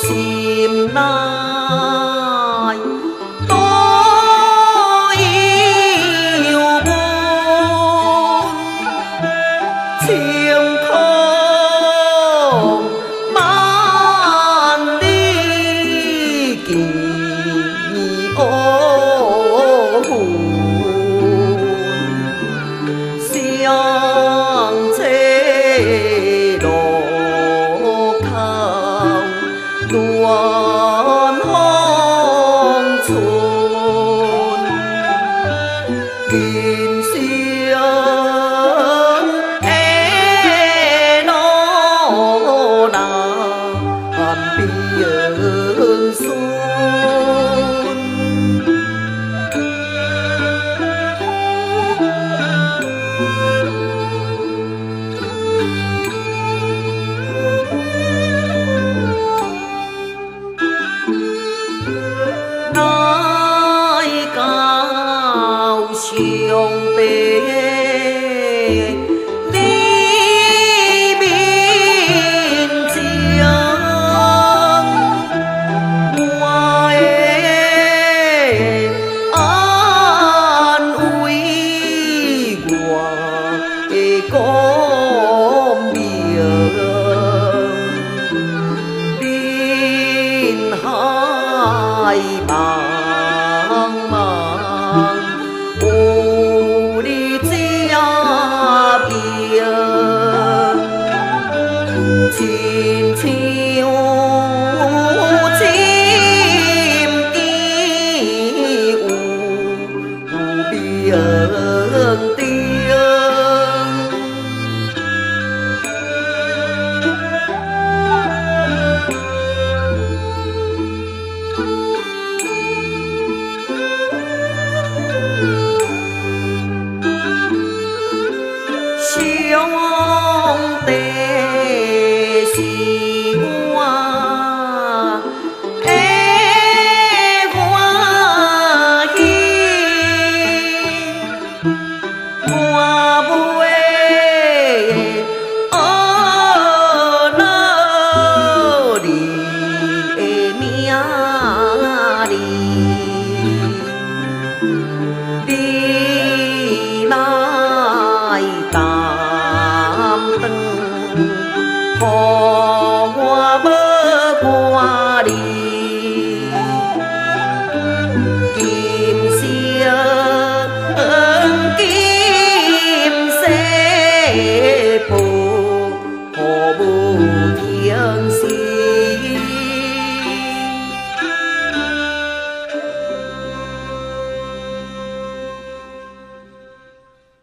xiêm nai tôi yêu buồn chiêng không mang đi kỳ ô hồn xiang chế đồ khao tuôn hong chuồn kín xiang e nó làm biển xuân nói cao siêu tế đi biên chiêng ngoài an ủi của con biển tin hai bang mang u đi chia biển chim chiêu chim y u biển tiếng siêu tê xì hoa ê hoa hi hoa vui ở nơi đi mía đi lại tam tưng phò hoa bơ qua đi